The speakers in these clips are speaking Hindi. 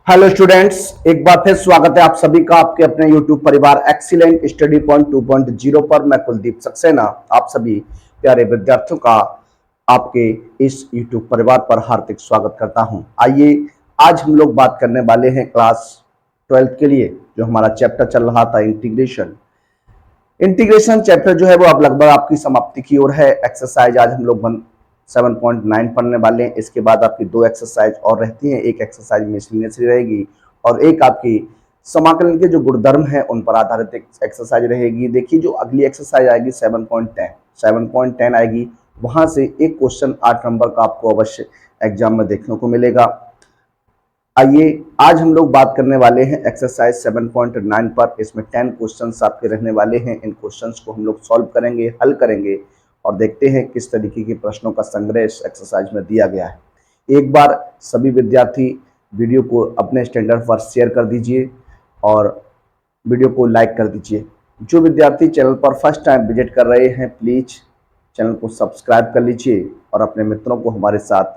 हेलो स्टूडेंट्स, एक बार फिर स्वागत है आप सभी का आपके अपने यूट्यूब परिवार एक्सीलेंट स्टडी पॉइंट 2.0 पर। मैं कुलदीप सक्सेना आप सभी प्यारे विद्यार्थियों का आपके इस यूट्यूब परिवार पर हार्दिक स्वागत करता हूं। आइए आज हम लोग बात करने वाले हैं क्लास 12 के लिए जो हमारा चैप्टर चल रहा था इंटीग्रेशन। इंटीग्रेशन चैप्टर जो है वो अब लगभग आपकी समाप्ति की ओर है। एक्सरसाइज आज हम लोग 7.9 पढ़ने वाले हैं। इसके बाद आपकी दो एक्सरसाइज और रहती हैं, एक एक्सरसाइज मिसलिनियस रहेगी और एक आपकी समाकलन के जो गुणधर्म है उन पर आधारित एक एक्सरसाइज रहेगी। देखिए जो अगली एक्सरसाइज आएगी 7.10 आएगी, वहां से एक क्वेश्चन 8 नंबर का आपको अवश्य एग्जाम में देखने को मिलेगा। आइए आज हम लोग बात करने वाले हैं एक्सरसाइज 7.9 पर। इसमें 10 क्वेश्चंस आपके रहने वाले हैं। इन क्वेश्चंस को हम लोग सॉल्व करेंगे, हल करेंगे और देखते हैं किस तरीके के प्रश्नों का संग्रह इस एक्सरसाइज में दिया गया है। एक बार सभी विद्यार्थी वीडियो को अपने स्टैंडर्ड पर शेयर कर दीजिए और वीडियो को लाइक कर दीजिए। जो विद्यार्थी चैनल पर फर्स्ट टाइम विजिट कर रहे हैं प्लीज चैनल को सब्सक्राइब कर लीजिए और अपने मित्रों को हमारे साथ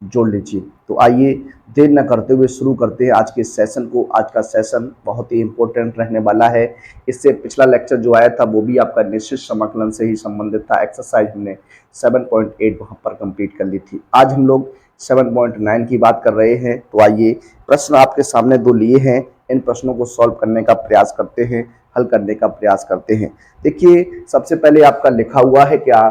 जोड़ लीजिए। तो आइए देर न करते हुए शुरू करते हैं आज के सेशन को। आज का सेशन बहुत ही इंपॉर्टेंट रहने वाला है। इससे पिछला लेक्चर जो आया था वो भी आपका निश्चित समाकलन से ही संबंधित था। एक्सरसाइज हमने 7.8 वहां पर कंप्लीट कर ली थी। आज हम लोग 7.9 की बात कर रहे हैं। तो आइए प्रश्न आपके सामने दो लिए हैं, इन प्रश्नों को सॉल्व करने का प्रयास करते हैं, हल करने का प्रयास करते हैं। देखिए सबसे पहले आपका लिखा हुआ है क्या,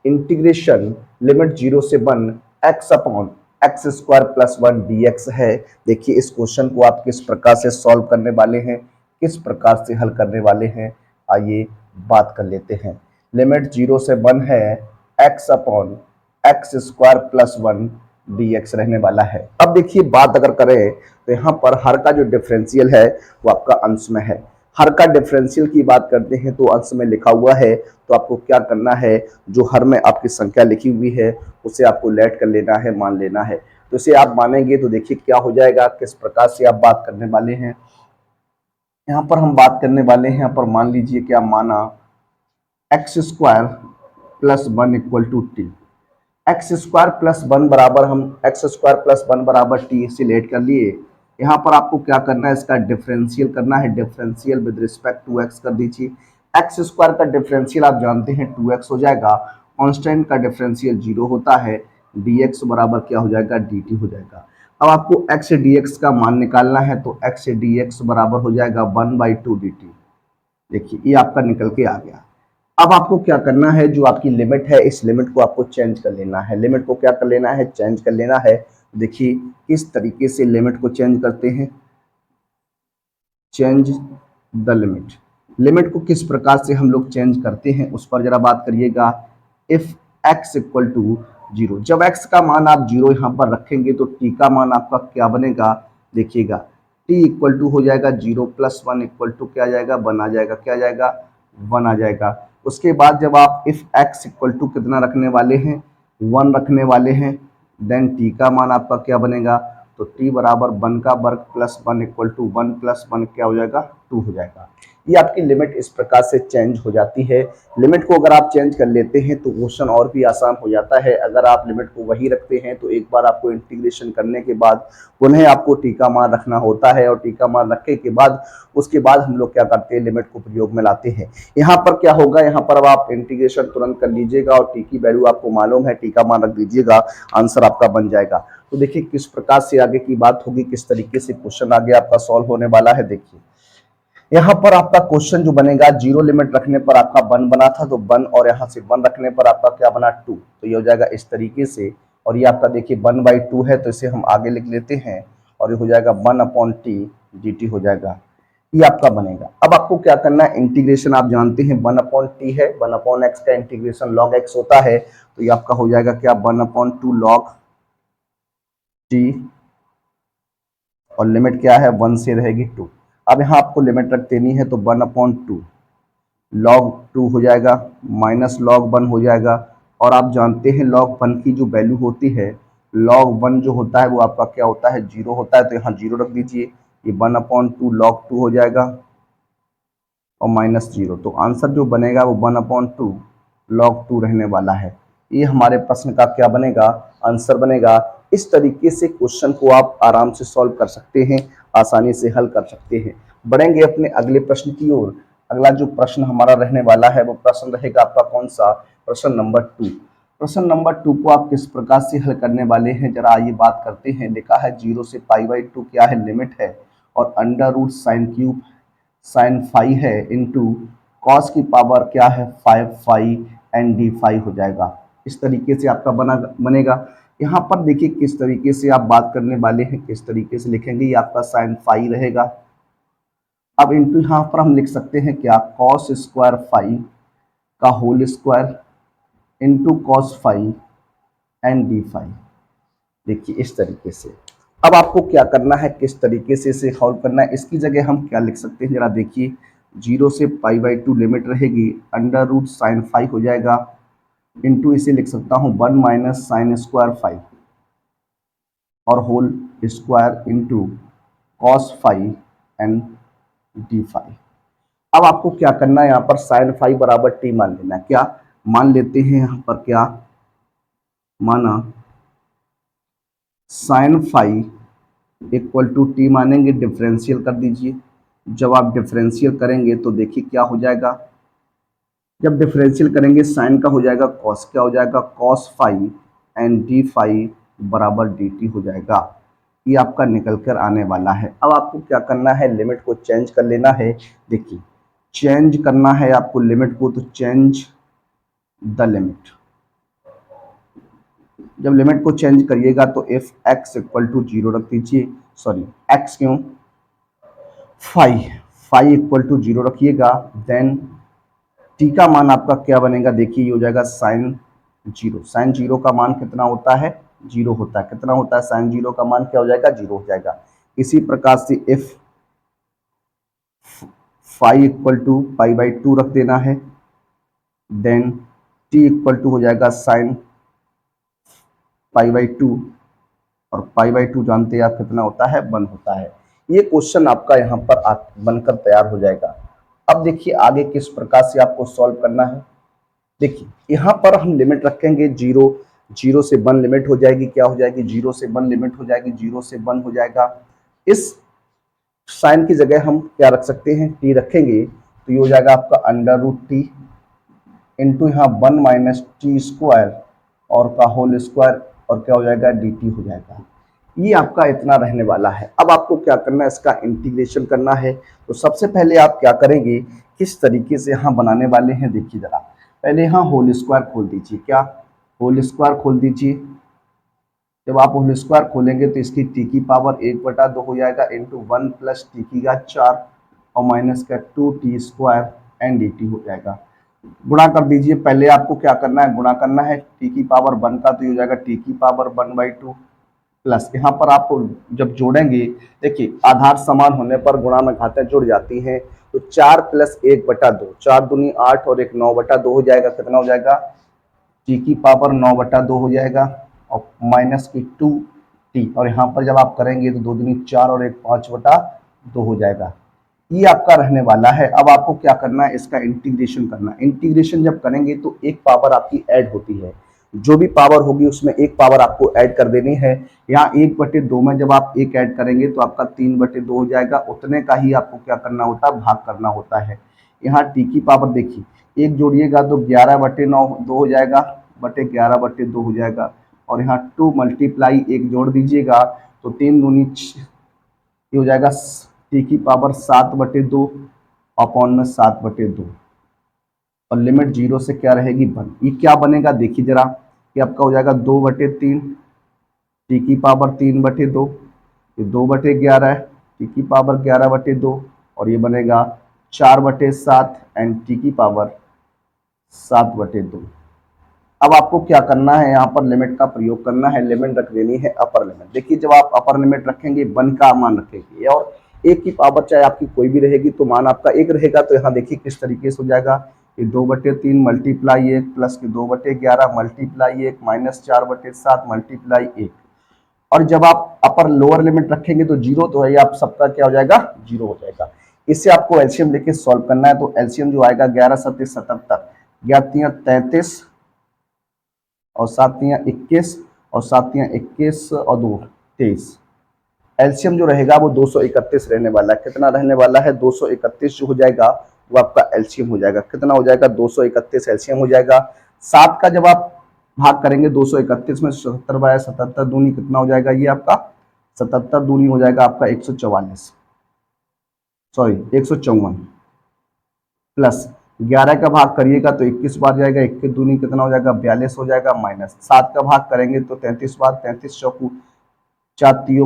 इंटीग्रेशन लिमिट 0 से 1 x upon x square plus 1 dx है। देखिए इस क्वेश्चन को आप किस प्रकार से सॉल्व करने वाले हैं, किस प्रकार से हल करने वाले हैं, आइए बात कर लेते हैं। लिमिट 0 से 1 है, x upon x square plus 1 dx रहने वाला है। अब देखिए बात अगर करें तो यहाँ पर हर का जो डिफरेंशियल है वो आपका अंश में है। हर का डिफरेंशियल की बात करते हैं तो अंश में लिखा हुआ है, तो आपको क्या करना है, जो हर में आपकी संख्या लिखी हुई है उसे आपको लेट कर लेना है, मान लेना है। तो इसे आप मानेंगे तो देखिए क्या हो जाएगा, किस प्रकार से आप बात करने वाले हैं। यहाँ पर हम बात करने वाले हैं, यहाँ पर मान लीजिए क्या माना, x square plus 1 equal to t. X square plus 1 बराबर, हम एक्स स्क्वायर प्लस 1 बराबर टी से लेट कर लिए। यहाँ पर आपको क्या करना है, इसका डिफरेंशियल करना है। Differential with respect to x कर दीजिए। एक्स स्क्वायर का डिफरेंशियल आप जानते हैं 2x हो जाएगा। कांस्टेंट का डिफरेंशियल 0 होता है। dx बराबर क्या हो जाएगा, dt हो जाएगा। अब आपको x से dx का मान निकालना है, तो x से dx बराबर हो जाएगा 1/2 dt। देखिए ये आपका निकल के आ गया। अब आपको क्या करना है, जो आपकी लिमिट है इस लिमिट को आपको चेंज कर लेना है। लिमिट को क्या कर लेना है, चेंज कर लेना है। देखिए किस तरीके से लिमिट को चेंज करते हैं, चेंज द लिमिट। लिमिट को किस प्रकार से हम लोग चेंज करते हैं उस पर जरा बात करिएगा। इफ x इक्वल टू 0, जब x का मान आप 0 यहाँ पर रखेंगे तो t का मान आपका क्या बनेगा, देखिएगा t इक्वल टू हो जाएगा 0 प्लस 1 इक्वल टू क्या आ जाएगा, 1 आ जाएगा। क्या आ जाएगा, 1 आ जाएगा। उसके बाद जब आप इफ x इक्वल टू कितना रखने वाले हैं, 1 रखने वाले हैं, देन t का मान आपका क्या बनेगा, तो t बराबर 1 का वर्ग प्लस 1 इक्वल टू 1 प्लस 1 क्या हो जाएगा, 2 हो जाएगा। ये आपकी लिमिट इस प्रकार से चेंज हो जाती है। लिमिट को अगर आप चेंज कर लेते हैं तो क्वेश्चन और भी आसान हो जाता है। अगर आप लिमिट को वही रखते हैं तो एक बार आपको इंटीग्रेशन करने के बाद पुनः आपको टी का मान रखना होता है, और टी का मान रखने के बाद उसके बाद हम लोग क्या करते हैं, लिमिट को प्रयोग में लाते हैं। यहाँ पर क्या होगा, यहाँ पर अब आप इंटीग्रेशन तुरंत कर लीजिएगा और टी की वैल्यू आपको मालूम है, टी का मान रख दीजिएगा, आंसर आपका बन जाएगा। तो देखिए किस प्रकार से आगे की बात होगी, किस तरीके से क्वेश्चन आगे आपका सॉल्व होने वाला है। देखिए यहाँ पर आपका क्वेश्चन जो बनेगा, 0 लिमिट रखने पर आपका 1 बना था तो 1, और यहाँ से 1 रखने पर आपका क्या बना, 2। तो ये हो जाएगा इस तरीके से। और ये आपका देखिए 1/2 है, तो इसे हम आगे लिख लेते हैं और ये हो जाएगा 1/t dt हो जाएगा। ये आपका बनेगा। अब आपको क्या करना है, इंटीग्रेशन आप जानते हैं 1/t है, 1/x का इंटीग्रेशन log x होता है, तो ये आपका हो जाएगा क्या, 1/2 log t, और लिमिट क्या है, 1 से रहेगी 2। अब यहाँ आपको लिमिट रख देनी है, तो 1/2 log 2 हो जाएगा, माइनस log 1 हो जाएगा। और आप जानते हैं log 1 की जो वैल्यू होती है, log 1 जो होता है वो आपका क्या होता है, 0 होता है, तो यहाँ 0 रख दीजिए। ये 1/2 log 2 हो जाएगा और माइनस 0, तो आंसर जो बनेगा वो 1/2 log 2 रहने वाला है। ये हमारे प्रश्न का क्या बनेगा, आंसर बनेगा। इस तरीके से क्वेश्चन को आप आराम से सॉल्व कर सकते हैं, आसानी से हल कर सकते हैं। बढ़ेंगे अपने अगले प्रश्न की ओर। अगला जो प्रश्न हमारा रहने वाला है वो प्रश्न रहेगा आपका कौन सा, प्रश्न नंबर 2। प्रश्न नंबर 2 को आप किस प्रकार से हल करने वाले हैं, जरा आइए बात करते हैं। लिखा है 0 से π/2 क्या है, लिमिट है, और under root sine cube sine phi है इंटू कॉस की पावर क्या है 5 एंड डी फाई हो जाएगा। इस तरीके से आपका बनेगा। यहाँ पर देखिए किस तरीके से आप बात करने वाले हैं, किस तरीके से लिखेंगे। ये आपका साइन फाई रहेगा। अब इंटू यहाँ पर हम लिख सकते हैं क्या, कॉस स्क्वायर फाई का whole square into cos phi and d phi. देखिए इस तरीके से। अब आपको क्या करना है, किस तरीके से इसे सॉल्व करना है। इसकी जगह हम क्या लिख सकते हैं, जरा देखिए। 0 से π/2 लिमिट रहेगी, अंडर रूट साइन फाई हो जाएगा इंटू इसे लिख सकता हूँ 1 माइनस साइन स्क्वायर फाई और whole square into cos phi and d phi. अब आपको क्या करना है, यहाँ पर साइन फाई बराबर टी मान लेना है। क्या मान लेते हैं यहाँ पर, क्या माना, sine phi equal to t मानेंगे, डिफरेंशियल कर दीजिए। जब आप डिफरेंशियल करेंगे तो देखिए क्या हो जाएगा। जब डिफरेंशियल करेंगे साइन का हो जाएगा कॉस, क्या हो जाएगा, cos phi and d phi बराबर डी टी हो जाएगा। ये आपका निकल कर आने वाला है। अब आपको क्या करना है, लिमिट को चेंज कर लेना है। देखिए चेंज करना है आपको लिमिट को, तो चेंज द लिमिट। जब लिमिट को चेंज करिएगा तो इफ x इक्वल टू 0 रख दीजिए, सॉरी x क्यों, फाई इक्वल टू 0 रखिएगा। देन t का मान आपका क्या बनेगा, देखिए ये हो जाएगा साइन 0। साइन 0 का मान कितना होता है, 0 होता है। कितना होता है, साइन 0 का मान क्या हो जाएगा, 0 हो जाएगा। इसी प्रकार से इफ फाई इक्वल टू π/2 रख देना है। देन t इक्वल टू हो जाएगा साइन π/2, और π/2 जानते हैं आप कितना होता है, 1 होता है। ये क्वेश्चन आपका यहाँ पर बनकर तैयार हो जाएगा। अब देखिए आगे किस प्रकार से आपको सॉल्व करना है। देखिए यहाँ पर हम लिमिट रखेंगे 0 से 1 लिमिट हो जाएगी, क्या हो जाएगी, 0 से 1 लिमिट हो जाएगी, 0 से 1 हो जाएगा। इस साइन की जगह हम क्या रख सकते हैं, टी रखेंगे, तो ये हो जाएगा आपका अंडर रूट टी इंटू यहाँ 1 माइनस टी स्क्वायर और का होल स्क्वायर, और क्या हो जाएगा, डी टी हो जाएगा। ये आपका इतना रहने वाला है। अब आपको क्या करना है, इसका इंटीग्रेशन करना है। तो सबसे पहले आप क्या करेंगे, किस तरीके से यहाँ बनाने वाले हैं, देखिए जरा। पहले यहाँ होल स्क्वायर खोल दीजिए, क्या होल स्क्वायर खोल दीजिए। जब आप होल स्क्वायर खोलेंगे तो इसकी टी की पावर 1/2 हो जाएगा इंटू 1 प्लस टी की का 4 और माइनस का 2t square and D t हो जाएगा। गुणा कर दीजिए। पहले आपको क्या करना है, गुणा करना है टी की पावर 1 का, तो ये हो जाएगा टी की पावर 1/2 प्लस यहाँ पर आपको जब जोड़ेंगे, देखिए आधार समान होने पर गुणा में घातें जुड़ जाती हैं। तो 4 प्लस 1/2, 4 दूनी 8 और 1 9/2 हो जाएगा। कितना हो जाएगा, टी की पावर 9/2 हो जाएगा और माइनस की 2t, और यहाँ पर जब आप करेंगे तो 2 दूनी 4 और 1 5/2 हो जाएगा। ये आपका रहने वाला है। अब आपको क्या करना है, इसका इंटीग्रेशन करना है। इंटीग्रेशन जब करेंगे तो एक पावर आपकी ऐड होती है, जो भी पावर होगी उसमें एक पावर आपको ऐड कर देनी है। यहाँ 1/2 में जब आप एक ऐड करेंगे तो आपका 3/2 हो जाएगा। उतने का ही आपको क्या करना होता है, भाग करना होता है। यहाँ टी की पावर देखिए, एक जोड़िएगा तो 11/9 2 हो जाएगा, बटे 11/2 हो जाएगा। और यहाँ 2 मल्टीप्लाई 1 जोड़ दीजिएगा तो 3 दूनी 6 हो जाएगा, टी की पावर 7/2 अपॉन में 7/2, और लिमिट 0 से क्या रहेगी, 1। ये क्या बनेगा, देखिए जरा, ये आपका हो जाएगा 2/3 टी की पावर 3/2, ये 2/11 है, टी की पावर 11/2, और ये बनेगा 4/7 एंड टी की पावर 7/2। अब आपको क्या करना है, यहाँ पर लिमिट का प्रयोग करना है। लिमिट रख देनी है अपर लिमिट। देखिए जब आप अपर लिमिट रखेंगे 1 का मान रखेंगे, और 1 की पावर चाहे आपकी कोई भी रहेगी तो मान आपका 1 रहेगा। तो यहाँ देखिए किस तरीके से हो जाएगा, ये 2/3 मल्टीप्लाई 1 प्लस के 2/11 मल्टीप्लाई 1 माइनस 4/7 मल्टीप्लाई 1। और जब आप अपर लोअर लिमिट रखेंगे तो 0 तो है, आप सबका क्या हो जाएगा, 0 हो जाएगा। इससे आपको एलसीएम लेके सॉल्व करना है। तो एलसीएम जो आएगा 11 7 77, 11 33 और 7 21, और 7 या 21 और 2 23। एलसीएम जो रहेगा वो 231 रहने वाला है। कितना रहने वाला है? 231 जो हो जाएगा वो आपका एलसीएम हो जाएगा। कितना हो जाएगा? 231 एलसीएम हो जाएगा। 7 का जब आप भाग करेंगे 231 में, 77 बाय 77 दूनी कितना हो जाएगा? ये आपका 77 दूनी हो जाएगा आपका 144, सॉरी 154, प्लस 11 का भाग करिएगा तो 21 बार जाएगा, 21 दूनी कितना हो जाएगा? 42 हो जाएगा, माइनस 7 का भाग करेंगे तो 33 बार, 33 चौकू 4 3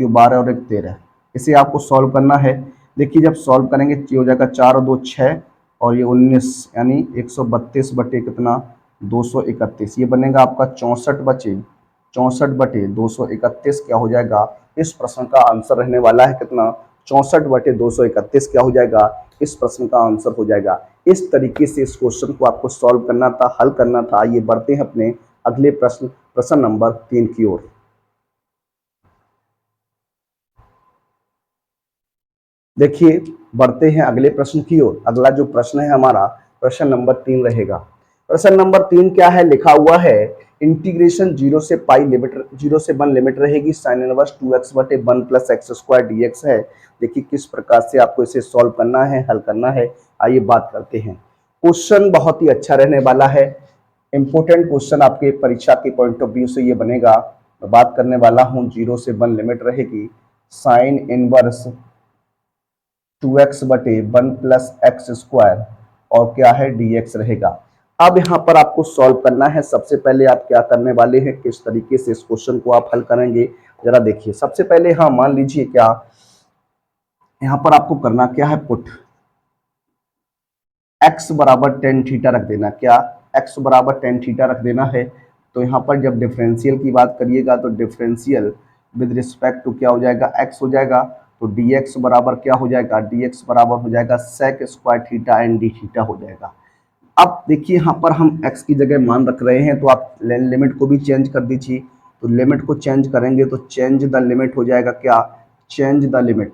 12 और 1 13। इसे आपको सॉल्व करना है। देखिए जब सॉल्व करेंगे ये हो जाएगा 4 और 2 6 और ये 19, यानी 132 बटे कितना? 231। ये बनेगा आपका 64 बटे 231 क्या हो जाएगा? इस प्रश्न का आंसर रहने वाला है कितना? 64 बटे 231 क्या हो जाएगा? इस प्रश्न का आंसर हो जाएगा। इस तरीके से इस क्वेश्चन को आपको सॉल्व करना था, हल करना था। ये बढ़ते हैं अपने अगले प्रश्न, प्रश्न नंबर 3 की ओर। देखिए बढ़ते हैं अगले प्रश्न की ओर। अगला जो प्रश्न है हमारा प्रश्न नंबर 3 रहेगा। प्रश्न नंबर 3 क्या है? लिखा हुआ है इंटीग्रेशन 0 से पाई लिमिट, 0 से 1 लिमिट रहेगी साइन इनवर्स 2x बटे 1 प्लस एक्स स्क्वायर dx है। देखिए किस प्रकार से आपको इसे सॉल्व करना है, हल करना है। आइए बात करते हैं। क्वेश्चन बहुत ही अच्छा रहने वाला है, इंपोर्टेंट क्वेश्चन आपके परीक्षा के पॉइंट ऑफ व्यू से ये बनेगा। मैं बात करने वाला हूँ 0 से 1 लिमिट रहेगी साइन इनवर्स 2x बटे 1 प्लस एक्स स्क्वायर और क्या है? dx रहेगा। अब यहाँ पर आपको सॉल्व करना है। सबसे पहले आप क्या करने वाले हैं, किस तरीके से इस क्वेश्चन को आप हल करेंगे जरा देखिए। सबसे पहले हाँ मान लीजिए क्या यहाँ पर आपको करना क्या है, पुट x बराबर टेन थीटा रख देना। क्या? x बराबर टेन थीटा रख देना है। तो यहाँ पर जब डिफरेंशियल की बात करिएगा तो डिफरेंशियल विद रिस्पेक्ट टू क्या हो जाएगा? x हो जाएगा। तो dx बराबर क्या हो जाएगा? dx बराबर हो जाएगा sec square theta and D theta हो जाएगा। अब देखिए यहाँ पर हम x की जगह मान रख रहे हैं तो आप लिमिट को भी चेंज कर दीजिए। तो लिमिट को चेंज करेंगे तो चेंज द लिमिट हो जाएगा क्या? Change the limit.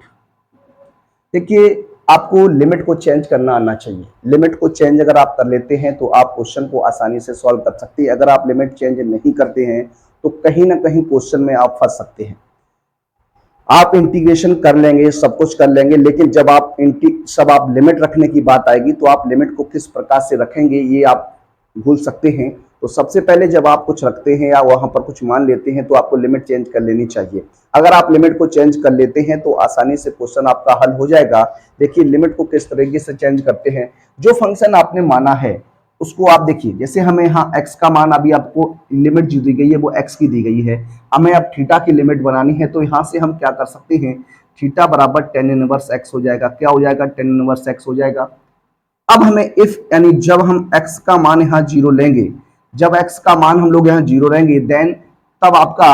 देखिए आपको लिमिट को चेंज करना आना चाहिए। लिमिट को चेंज अगर आप कर लेते हैं तो आप क्वेश्चन को आसानी से सॉल्व कर सकते हैं। अगर आप लिमिट चेंज नहीं करते हैं तो कहीं ना कहीं क्वेश्चन में आप फंस सकते हैं। आप इंटीग्रेशन कर लेंगे, सब कुछ कर लेंगे, लेकिन जब आप आप लिमिट रखने की बात आएगी तो आप लिमिट को किस प्रकार से रखेंगे ये आप भूल सकते हैं। तो सबसे पहले जब आप कुछ रखते हैं या वहां पर कुछ मान लेते हैं तो आपको लिमिट चेंज कर लेनी चाहिए। अगर आप लिमिट को चेंज कर लेते हैं तो आसानी से क्वेश्चन आपका हल हो जाएगा। देखिए लिमिट को किस तरीके से चेंज करते हैं। जो फंक्शन आपने माना है उसको आप देखिए, जैसे हमें यहाँ x का मान अभी आपको लिमिट जो दी गई है वो x की दी गई है, हमें अब थीटा की लिमिट बनानी है। तो यहाँ से हम क्या कर सकते हैं, थीटा बराबर टेन इनवर्स x हो जाएगा। क्या हो जाएगा? टेन इनवर्स x हो जाएगा। अब हमें इफ यानी जब हम x का मान यहाँ जीरो लेंगे, जब x का मान हम लोग यहाँ जीरो लेंगे देन तब आपका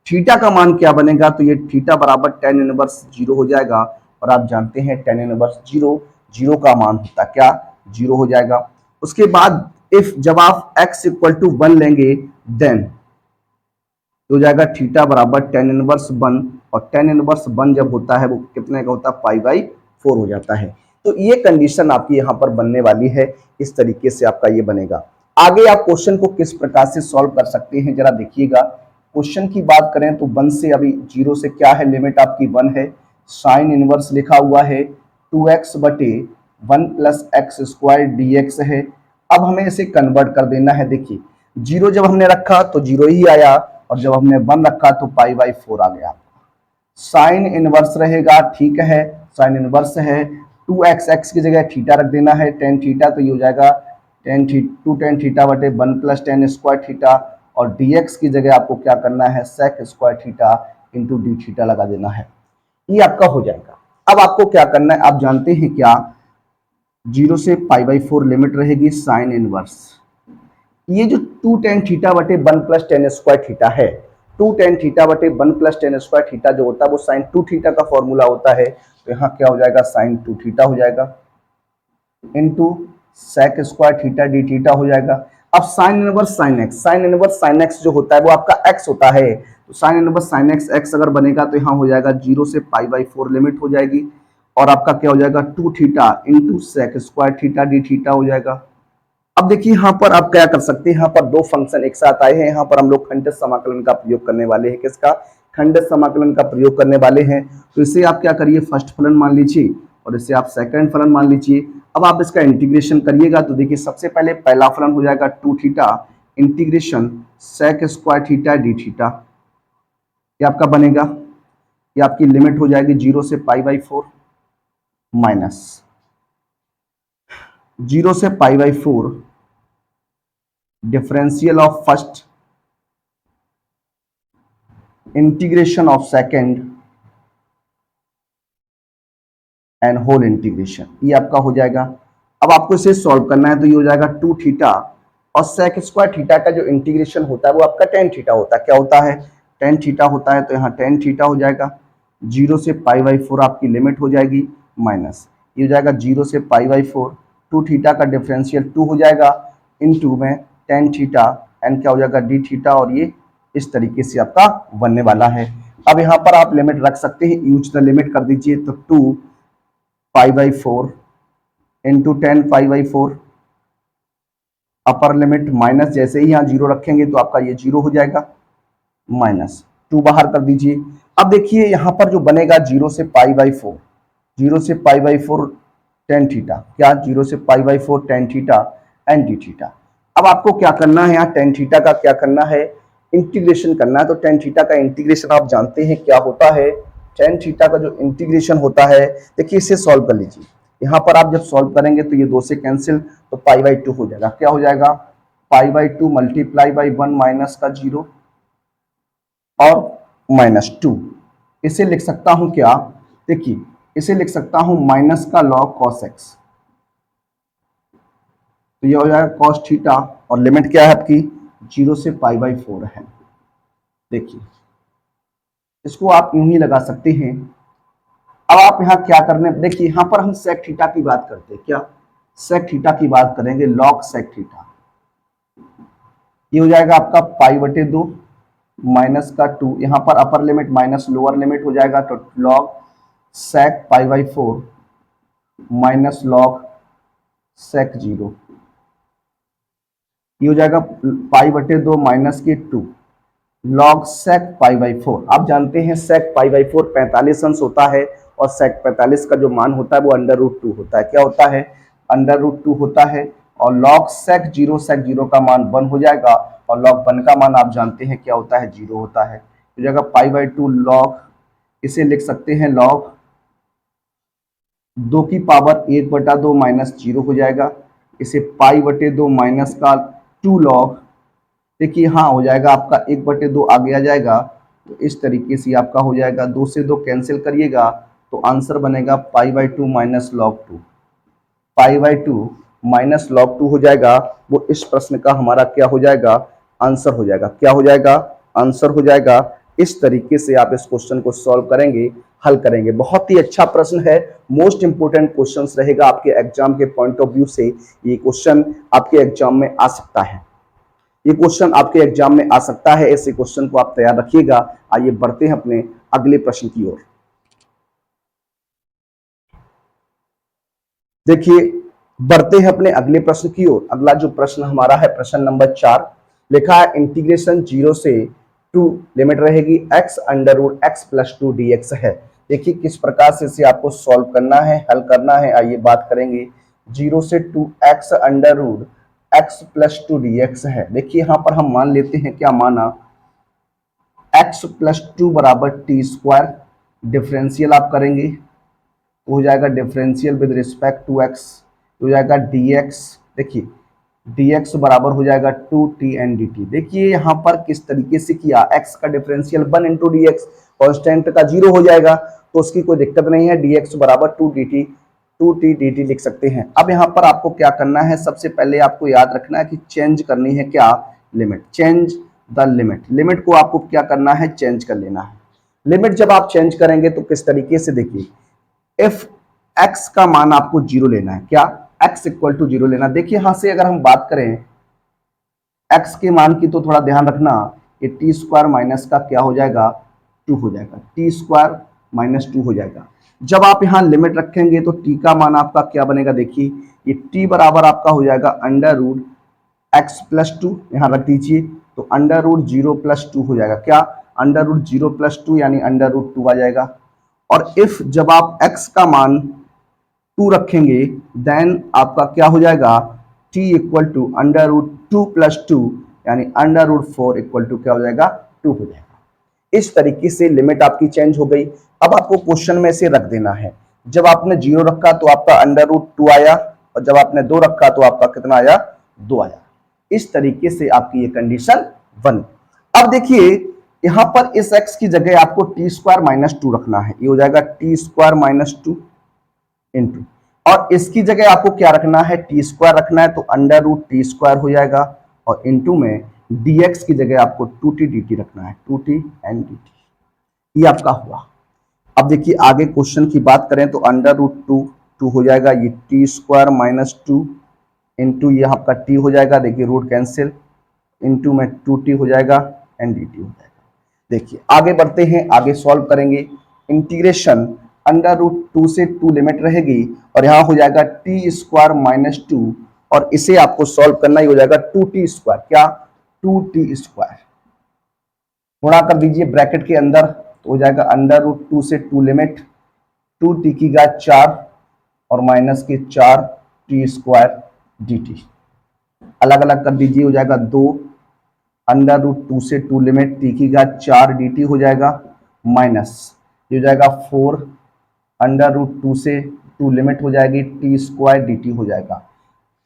थीटा का मान क्या बनेगा? तो ये थीटा बराबर टेन इनवर्स जीरो हो जाएगा। और आप जानते हैं टेन इनवर्स जीरो, जीरो का मान होता क्या? जीरो हो जाएगा। उसके बाद इफ जब आप x इक्वल टू 1 लेंगे देन हो जाएगा थीटा बराबर टेन इनवर्स 1, और टेन इनवर्स 1 जब होता है वो कितने का होता है? पाई बाई 4 हो जाता है। तो ये कंडीशन आपकी यहाँ पर बनने वाली है। इस तरीके से आपका ये बनेगा। आगे आप क्वेश्चन को किस प्रकार से सॉल्व कर सकते हैं जरा देखिएगा। क्वेश्चन की बात करें तो 1 से अभी 0 से क्या है? लिमिट आपकी 1 है। साइन इनवर्स लिखा हुआ है 2x बटे 1 प्लस एक्स स्क्वायर dx है। अब हमें इसे कन्वर्ट कर देना है। देखिए 0 जब हमने रखा तो 0 ही आया, और जब हमने 1 रखा तो पाई बाई 4 आ गया। साइन इनवर्स रहेगा, ठीक है, साइन इनवर्स है 2x, x की जगह थीटा रख देना है, टेन थीटा, तो ये हो जाएगा टेन थीटा बटे 1 प्लस टेन स्क्वायर थीटा, और dx की जगह आपको क्या करना है? Sec square theta into d theta लगा देना है। ये आपका हो जाएगा। अब आपको क्या करना है, आप जानते हैं क्या? 0 से पाई बाई 4 लिमिट रहेगी साइन इनवर्स, ये जो 2 टेन थीटा बटे 1 प्लस टेन स्क्वायर थीटा है, 2 टेन थीटा बटे 1 प्लस टेन स्क्वायर थीटा जो होता है वो साइन 2 थीटा का फॉर्मूला होता है। तो यहाँ क्या हो जाएगा? साइन 2 थीटा हो जाएगा into sec square theta d theta हो जाएगा। अब sine inverse sine x, sine inverse sine x जो होता है वो आपका एक्स होता है। तो sine inverse sine x x अगर बनेगा तो यहाँ हो जाएगा 0 से पाई बाई 4 लिमिट हो जाएगी, और आपका क्या हो जाएगा? 2 theta into sec square theta d theta हो जाएगा। अब देखिए यहाँ पर आप क्या कर सकते हैं, यहाँ पर दो फंक्शन एक साथ आए हैं, यहाँ पर हम लोग खंडित समाकलन का प्रयोग करने वाले हैं। किसका? खंडित समाकलन का प्रयोग करने वाले हैं। तो इसे आप क्या करिए, फर्स्ट फलन मान लीजिए और इसे आप सेकंड फलन मान लीजिए। अब आप इसका इंटीग्रेशन करिएगा तो देखिए सबसे पहले पहला फलन हो जाएगा 2 theta integration sec square theta d theta, ये आपका बनेगा। ये आपकी लिमिट हो जाएगी 0 से π/4 माइनस 0 से π/4 differential of first integration of second and whole integration, ये आपका हो जाएगा। अब आपको इसे सॉल्व करना है तो ये हो जाएगा 2 थीटा और सेक स्क्वायर थीटा का जो इंटीग्रेशन होता है वो आपका tan थीटा होता है। क्या होता है? tan थीटा होता है। तो यहाँ tan थीटा हो जाएगा 0 से π/4 आपकी लिमिट हो जाएगी माइनस, ये हो जाएगा 0 से π/4 2 थीटा का डिफरेंशियल 2 हो जाएगा इनटू में tan थीटा एंड क्या हो जाएगा d थीटा, और ये इस तरीके से आपका बनने वाला है। अब यहाँ पर आप लिमिट रख सकते हैं, यूज द लिमिट कर दीजिए तो 2 π/4 इंटू 10 π/4 अपर लिमिट माइनस, जैसे ही यहाँ 0 रखेंगे तो आपका ये 0 हो जाएगा माइनस 2 बाहर कर दीजिए। अब देखिए यहाँ पर जो बनेगा 0 से π/4 0 से π/4 tan थीटा, क्या 0 से π/4 tan theta and D theta. अब आपको क्या करना है, यहाँ tan थीटा का क्या करना है, इंटीग्रेशन करना है। तो tan थीटा का इंटीग्रेशन आप जानते हैं क्या होता है। tan थीटा का जो इंटीग्रेशन होता है, देखिए इसे सॉल्व कर लीजिए। यहाँ पर आप जब सॉल्व करेंगे तो ये 2 से कैंसिल, तो π/2 हो जाएगा। क्या हो जाएगा? π/2 मल्टीप्लाई बाई 1 माइनस का 0 और -2। इसे लिख सकता हूं क्या, देखिए इसे लिख सकता हूं माइनस का log cos x, तो ये हो जाएगा cos थीटा और लिमिट क्या है आपकी 0 से π/4 है। देखिए इसको आप यूं ही लगा सकते हैं। अब आप यहाँ क्या करने, देखिए यहाँ पर हम sec थीटा की बात करते हैं, क्या sec थीटा की बात करेंगे, log sec थीटा, ये हो जाएगा आपका π/2 माइनस का 2, यहाँ पर upper limit minus lower limit हो जाएगा तो log sec π/4 minus log sec 0, ये हो जाएगा π/2 माइनस के 2 log sec π/4। आप जानते हैं sec π/4 45 अंश होता है और sec 45 का जो मान होता है वो √2 होता है। क्या होता है? √2 होता है। और log sec 0 का मान 1 हो जाएगा और log 1 का मान आप जानते हैं क्या होता है, 0 होता है। तो जगह π/2 log, इसे लिख सकते हैं log 2 की पावर 1/2 माइनस 0 हो जाएगा। इसे π/2 माइनस का 2 log, देखिए हाँ हो जाएगा आपका 1/2 आगे आ जाएगा, तो इस तरीके से आपका हो जाएगा। 2 से 2 कैंसिल करिएगा तो आंसर बनेगा π/2 माइनस log 2, π/2 माइनस log 2 हो जाएगा। वो इस प्रश्न का हमारा क्या हो जाएगा, आंसर हो जाएगा। क्या हो जाएगा? आंसर हो जाएगा। इस तरीके से आप इस क्वेश्चन को सॉल्व करेंगे, हल करेंगे। बहुत ही अच्छा प्रश्न है, मोस्ट इंपोर्टेंट क्वेश्चन रहेगा आपके एग्जाम के पॉइंट ऑफ व्यू से। ये क्वेश्चन आपके एग्जाम में आ सकता है, ये क्वेश्चन आपके एग्जाम में आ सकता है। ऐसे क्वेश्चन को आप तैयार रखिएगा। आइए बढ़ते हैं अपने अगले प्रश्न की ओर। देखिए बढ़ते हैं अपने अगले प्रश्न की ओर। अगला जो प्रश्न हमारा है प्रश्न नंबर 4, लिखा है इंटीग्रेशन 0 से 2 लिमिट रहेगी x√x+2 dx है। देखिए किस प्रकार से इसे आपको सॉल्व करना है, हल करना है, आइए बात करेंगे। 0 से 2x√x+2 dx है। देखिए यहाँ पर हम मान लेते हैं, क्या माना, x+2 बराबर t², डिफरेंशियल आप करेंगे तो हो जाएगा differential with respect to x, हो जाएगा dx। देखिए dx बराबर हो जाएगा 2t एंड dt। देखिए यहाँ पर किस तरीके से किया, x का differential 1 into D x, constant का 0 हो जाएगा तो उसकी कोई दिक्कत नहीं है। dx बराबर 2t dt लिख सकते हैं। अब यहाँ पर आपको क्या करना है, सबसे पहले आपको याद रखना है कि चेंज करनी है क्या, limit, change the limit. Limit को आपको क्या करना है, चेंज कर लेना है। लिमिट जब आप चेंज करेंगे तो किस तरीके से, देखिए इफ x का मान आपको 0 लेना है, क्या x इक्वल टू 0 लेना। देखिए यहां से अगर हम बात करें x के मान की तो थोड़ा ध्यान रखना, ये t² माइनस का क्या हो जाएगा, 2 हो जाएगा, t² माइनस 2 हो जाएगा। जब आप यहाँ लिमिट रखेंगे तो टी का मान आपका क्या बनेगा, देखिए ये टी बराबर आपका हो जाएगा under root x plus two, यहाँ रख दीजिए तो under root zero plus two हो जाएगा, क्या under root zero plus two यानी अंडर रूट टू आ जाएगा। और इफ जब आप x का मान टू रखेंगे देन आपका क्या हो जाएगा, t equal to under root two plus two यानी under root four equal to क्या हो जाएगा, टू हो जाएगा। इस तरीके से लिमिट आपकी चेंज हो गई। अब आपको क्वेश्चन में से रख देना है, जब आपने जीरो रखा तो आपका अंडर रूट टू आया और जब आपने दो रखा तो आपका कितना आया, दो आया। इस तरीके से आपकी ये कंडीशन बनी। अब देखिए यहां पर इस x की जगह आपको टी स्क्वायर माइनस टू रखना है, ये हो जाएगा T square minus two into, और इसकी जगह आपको क्या रखना है, टी स्क्वायर रखना है तो अंडर रूट टी स्क्वायर हो जाएगा और इंटू में dx की जगह आपको टू टी डी टी रखना है, two T and D T, ये आपका हुआ। अब देखिए आगे क्वेश्चन की बात करें तो अंडर रूट टू टू हो जाएगा, ये T square minus two into ये आपका टी हो जाएगा, देखिए रूट कैंसिल इंटू में टू टी हो जाएगा एंड डी टी हो जाएगा। देखिए आगे बढ़ते हैं, आगे सॉल्व करेंगे। इंटीग्रेशन अंडर रूट टू से टू लिमिट रहेगी और यहाँ हो जाएगा टी स्क्वायर माइनस टू और इसे आपको सॉल्व करना ही हो जाएगा टू टी स्क्वायर, क्या टू टी स्क्वायर, गुणा कर दीजिए ब्रैकेट के अंदर तो हो जाएगा अंडर रूट टू से टू लिमिट टू टी की घात चार और माइनस के चार टी स्क्वायर डी टी, अलग अलग कर दीजिए हो जाएगा दो अंडर रूट टू से टू लिमिट टी की घात चार डी टी हो जाएगा माइनस ये हो जाएगा फोर अंडर रूट टू से टू लिमिट हो जाएगी टी स्क्वायर डी टी हो जाएगा।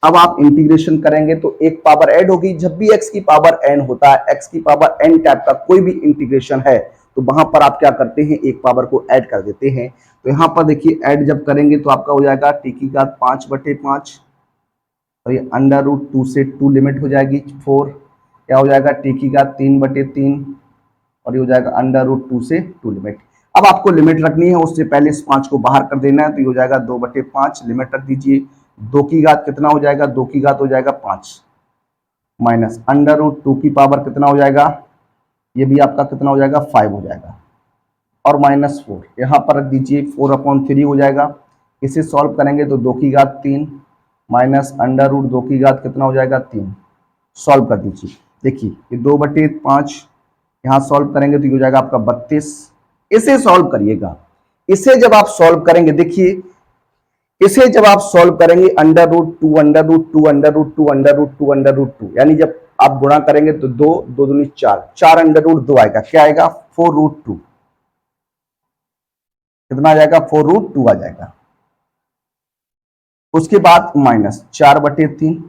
अब आप इंटीग्रेशन करेंगे तो एक पावर ऐड होगी, जब भी x की पावर n होता है, x की पावर n टाइप का कोई भी इंटीग्रेशन है तो वहां पर आप क्या करते हैं, एक पावर को ऐड कर देते हैं। तो यहाँ पर देखिए ऐड जब करेंगे तो आपका हो जाएगा टी की घात पांच बटे पांच और ये अंडर रूट टू से टू लिमिट हो जाएगी फोर, क्या हो जाएगा टी की घात तीन बटे तीन और ये हो जाएगा अंडर रूट टू से टू लिमिट। अब आपको लिमिट रखनी है, उससे पहले इस पांच को बाहर कर देना है तो ये हो जाएगा दो बटे पांच, लिमिट रख दीजिए, दो की घात कितना हो जाएगा, दो की घात हो जाएगा पांच माइनस अंडर रूट टू की पावर कितना हो जाएगा, ये भी आपका कितना हो जाएगा फाइव हो जाएगा और माइनस फोर यहाँ पर रख दीजिए, फोर अपॉन थ्री हो जाएगा। इसे सॉल्व करेंगे तो दो की घात तीन माइनस अंडर रूट दो की घात कितना हो जाएगा तीन, सॉल्व कर दीजिए। देखिए ये दो बटे पांच यहाँ सॉल्व करेंगे तो ये हो जाएगा आपका बत्तीस। इसे सॉल्व करिएगा, इसे जब आप सॉल्व करेंगे देखिए इसे जब आप सॉल्व करेंगे under root two under root two under root two under root two under root two यानी जब आप गुणा करेंगे तो दो दो दूनी चार, चार अंडर रूट दो आएगा, क्या आएगा फोर रूट टू, कितना आ जाएगा फोर रूट टू आ जाएगा। उसके बाद माइनस चार बटे तीन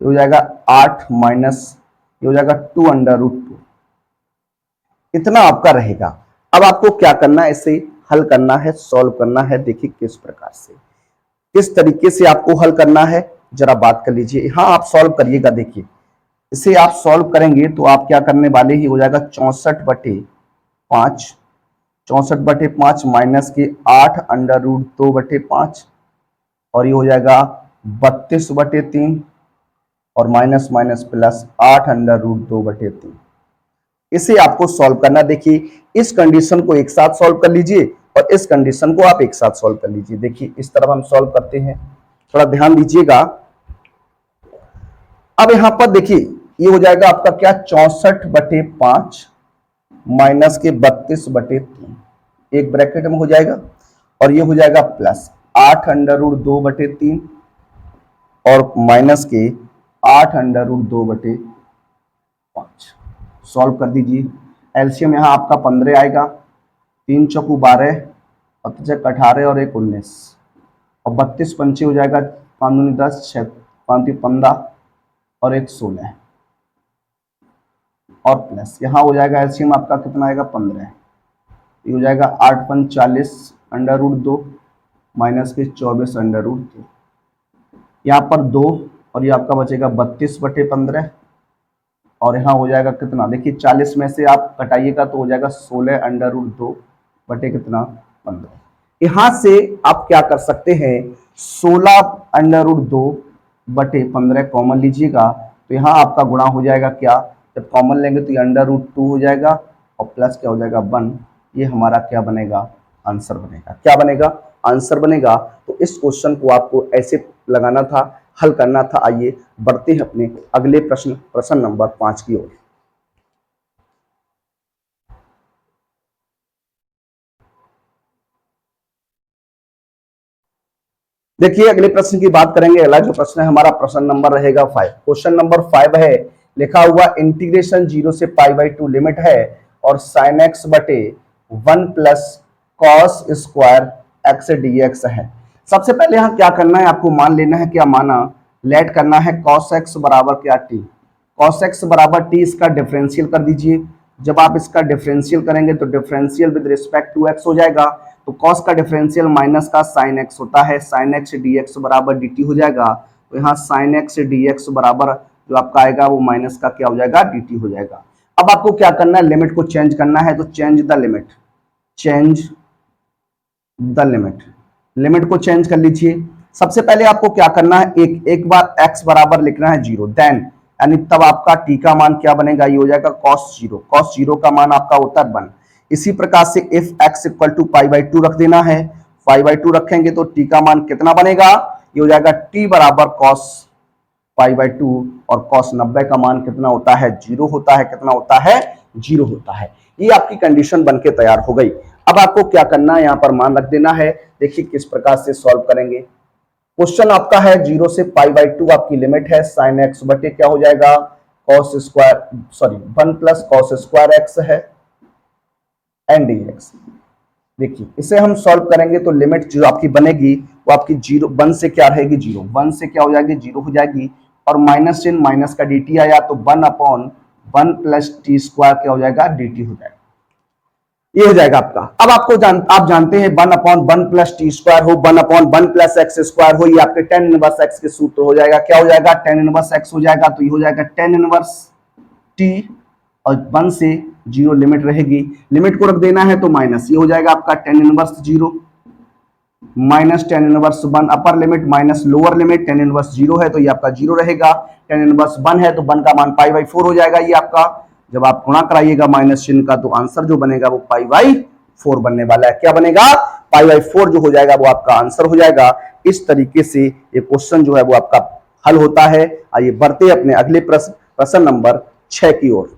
हो जाएगा आठ माइनस ये हो जाएगा टू अंडर रूट टू, इतना आपका रहेगा। अब आपको क्या करना है, इसे हल करना है, सॉल्व करना है। देखिए किस प्रकार से, किस तरीके से आपको हल करना है जरा बात कर लीजिए। हाँ आप सॉल्व करिएगा, देखिए इसे आप सॉल्व करेंगे तो आप क्या करने वाले ही हो जाएगा चौसठ बटे पांच, चौसठ बटे पांच माइनस के आठ अंडर रूट दो बटे पांच और ये हो जाएगा बत्तीस बटे तीन और माइनस माइनस प्लस आठ अंडर रूट दो बटे तीन। इसे आपको सॉल्व करना। देखिए इस कंडीशन को एक साथ सॉल्व कर लीजिए और इस कंडीशन को आप एक साथ सॉल्व कर लीजिए। देखिए इस तरफ हम सॉल्व करते हैं, थोड़ा ध्यान दीजिएगा। अब यहां पर देखिए ये हो जाएगा आपका क्या चौसठ बटे पांच माइनस के बत्तीस बटे तीन, एक ब्रैकेट में हो जाएगा और ये हो जाएगा प्लस आठ अंडर रूट दो बटे तीन और माइनस के आठ अंडर रूट दो बटे पांच। सॉल्व कर दीजिए, एलसीएम यहाँ आपका 15 आएगा, तीन चौकू 12 और तिरछक 18 और एक 19 और 32 पंचे हो जाएगा, 5 दूनी 10 6 5 15 और एक 16 और प्लस यहाँ हो जाएगा एलसीएम आपका कितना आएगा 15, ये हो जाएगा 8 पंच 40 अंडर रूट 2 माइनस के 24 अंडर रूट 2, यहाँ पर 2 और ये आपका बचेगा 32 बटे 15 और यहाँ हो जाएगा कितना, देखिए 40 में से आप कटाइएगा तो हो जाएगा 16 अंडर रूट 2 बटे कितना 15। यहाँ से आप क्या कर सकते हैं, 16 अंडर रूट 2 बटे 15 कॉमन लीजिएगा तो यहाँ आपका गुणा हो जाएगा, क्या जब कॉमन लेंगे तो ये अंडर रूट 2 हो जाएगा और प्लस क्या हो जाएगा 1, ये हमारा क्या बनेगा आंसर बनेगा। क्या बनेगा? आंसर बनेगा। तो इस क्वेश्चन को आपको ऐसे लगाना था, हल करना था। आइए बढ़ते हैं अपने अगले प्रश्न, प्रश्न नंबर 5 की ओर। देखिए अगले प्रश्न की बात करेंगे। अगला जो प्रश्न है हमारा प्रश्न नंबर रहेगा 5। क्वेश्चन नंबर 5 है, लिखा हुआ इंटीग्रेशन 0 से π/2 लिमिट है और sin x बटे 1 plus cos square x dx है। सबसे पहले यहाँ क्या करना है, आपको मान लेना है, क्या माना, लेट करना है cos x बराबर क्या t। cos x बराबर t, इसका डिफरेंशियल कर दीजिए। जब आप इसका डिफरेंशियल करेंगे तो differential with respect to x हो जाएगा। तो cos का डिफरेंशियल माइनस का sin x होता है, sin x dx बराबर dt हो जाएगा। तो यहाँ sin x dx बराबर जो आपका आएगा वो माइनस का क्या हो जाएगा, dt हो जाएगा। अब आपको क्या करना है, लिमिट को चेंज करना है। तो change the limit, change the limit, limit को चेंज कर लीजिए। सबसे पहले आपको क्या करना है, एक बार x बराबर लिखना है 0, देन यानी तब आपका t का मान क्या बनेगा, ये हो जाएगा cos 0। cos 0 का मान आपका होता है 1। इसी प्रकार से इफ x इक्वल टू π/2 रख देना है। π/2 रखेंगे तो t का मान कितना बनेगा, ये हो जाएगा t बराबर cos π/2 और cos 90 का मान कितना होता है, 0 होता है। कितना होता है, 0 होता है। ये आपकी कंडीशन बनके तैयार हो गई। अब आपको क्या करना है, यहाँ पर मान रख देना है। देखिए किस प्रकार से सॉल्व करेंगे। क्वेश्चन आपका है 0 से π/2 आपकी लिमिट है, sin x बटे क्या हो जाएगा, cos square, sorry 1 plus cos square x है एंड dx। देखिए इसे हम सॉल्व करेंगे तो लिमिट जो आपकी बनेगी वो आपकी 0 1 से क्या रहेगी, 0 1 से क्या हो जाएगी, 0 हो जाएगी। और माइनस चिन्ह, माइनस का dt आया तो 1/1 प्लस टी स्क्वायर क्या हो जाएगा, dt हो जाएगा। ये हो जाएगा आपका। अब आपको आप जानते हैं 1/1 प्लस टी स्क्वायर हो, 1/1 प्लस एक्स स्क्वायर हो, ये आपके tan इनवर्स x के सूत्र हो जाएगा। क्या हो जाएगा, tan इनवर्स x हो जाएगा। तो ये हो जाएगा tan इनवर्स t और 1 से 0 लिमिट रहेगी। लिमिट को रख देना है तो माइनस, ये हो जाएगा आपका tan inverse 0 minus tan inverse 1, अपर limit minus lower limit, tan inverse 0 है तो ये आपका 0 रहेगा। tan इनवर्स 1 है तो 1 का मान π/4 हो जाएगा। ये आपका जब आप गुणा कराइएगा माइनस चिन्ह का तो आंसर जो बनेगा वो π/4 बनने वाला है। क्या बनेगा, π/4 जो हो जाएगा वो आपका आंसर हो जाएगा। इस तरीके से ये क्वेश्चन जो है वो आपका हल होता है। आइए बढ़ते अपने अगले प्रश्न, प्रश्न नंबर 6 की ओर।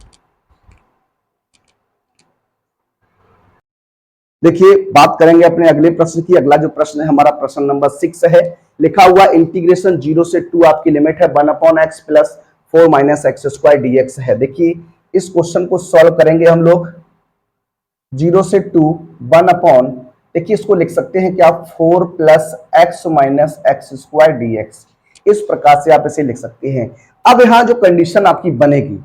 देखिए बात करेंगे अपने अगले प्रश्न की। अगला जो प्रश्न है हमारा प्रश्न नंबर 6 है, लिखा हुआ इंटीग्रेशन 0 से 2 आपकी लिमिट है 1/x plus 4 minus x square dx है। देखिए इस क्वेश्चन को सॉल्व करेंगे हम लोग 0 से 2 1/, देखिए इसको लिख सकते हैं क्या, 4 plus x minus x square dx। इस प्रकार से आप इसे लिख सकते हैं। अब यहां जो कंडीशन आपकी बनेगी,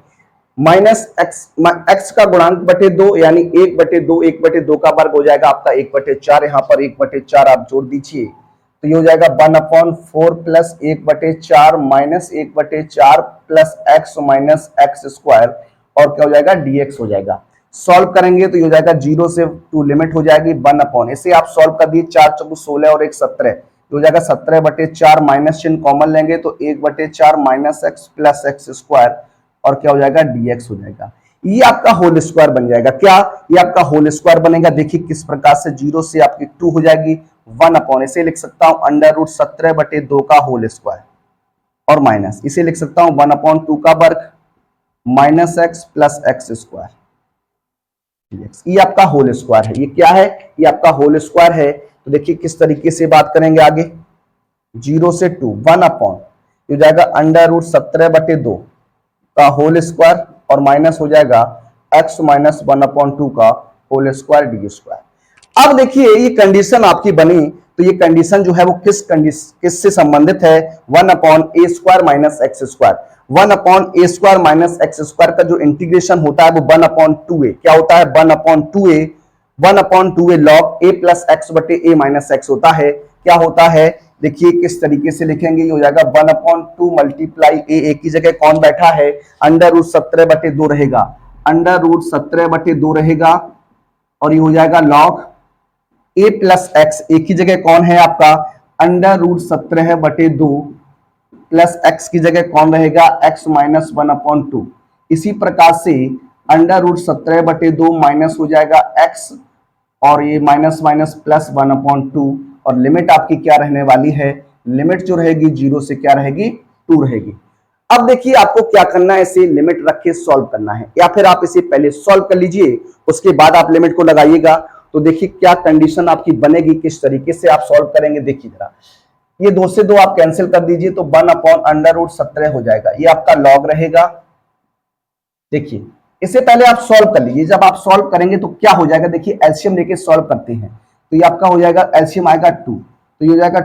माइनस एक्स का गुणांक बटे 2 यानी 1/2, 1/2 का वर्ग हो जाएगा आपका 1/4। यहाँ पर 1/4 आप जोड़ दीजिए तो ये हो जाएगा 1/4 plus 1/4 minus 1/4 plus x minus x square और क्या हो जाएगा, dx हो जाएगा। सॉल्व करेंगे तो ये हो जाएगा 0 से 2 लिमिट हो जाएगी 1/, इसे आप सॉल्व कर दिए 4 चौको 16 और 1 17, हो जाएगा 17/4 माइनस चिन्ह कॉमन लेंगे तो 1/4 minus x plus x square और क्या हो जाएगा, dx हो जाएगा। ये आपका होल स्क्वायर बन जाएगा। क्या, ये आपका होल स्क्वायर बनेगा। देखिए किस प्रकार से, 0 से आपकी 2 हो जाएगी 1/, इसे लिख सकता हूं √17/2 का होल स्क्वायर और माइनस इसे लिख सकता हूं 1/2 का वर्ग minus x plus x square. ये आपका होल स्क्वायर है। ये क्या है, ये आपका होल स्क्वायर है। तो देखिए किस तरीके से बात करेंगे आगे, 0 से 2 1/, हो जाएगा √17/2 का होल स्क्वायर और माइनस हो जाएगा x माइनस 1/2 का होल स्क्वायर डी स्क्वायर। अब देखिए ये कंडीशन आपकी बनी तो ये कंडीशन जो है वो किससे संबंधित है, 1/a² minus x square. 1/a² minus x square का जो इंटीग्रेशन होता है वो 1/2a, क्या होता है 1/2a log a plus x बटे a माइनस एक्स होता है। क्या होता है, देखिए किस तरीके से लिखेंगे, ये हो जाएगा 1/2 मल्टीप्लाई a की जगह कौन बैठा है, √17/2 रहेगा, √17/2 रहेगा और ये हो जाएगा log a plus x, a की जगह कौन है आपका √17/2 प्लस x की जगह कौन रहेगा x माइनस 1/2। इसी प्रकार से √17/2 माइनस हो जाएगा x और ये माइनस माइनस प्लस 1/2 और लिमिट आपकी क्या रहने वाली है, लिमिट जो रहेगी 0 से क्या रहेगी 2 रहेगी। अब देखिए आपको क्या करना है, इसे लिमिट रख के सॉल्व करना है, या फिर आप इसे पहले सॉल्व कर लीजिए उसके बाद आप लिमिट को लगाइएगा। तो देखिए क्या कंडीशन आपकी बनेगी, किस तरीके से आप सॉल्व करेंगे। देखिए जरा, ये 2 से 2 आप कैंसिल कर दीजिए तो 1/√17 हो जाएगा, ये आपका लॉग रहेगा। देखिए इससे पहले आप सॉल्व कर लीजिए, जब आप सॉल्व करेंगे तो क्या हो जाएगा, देखिए एलसीएम लेके सॉल्व करते हैं तो ये आपका हो जाएगा, एलसीएम आएगा 2, तो ये हो जाएगा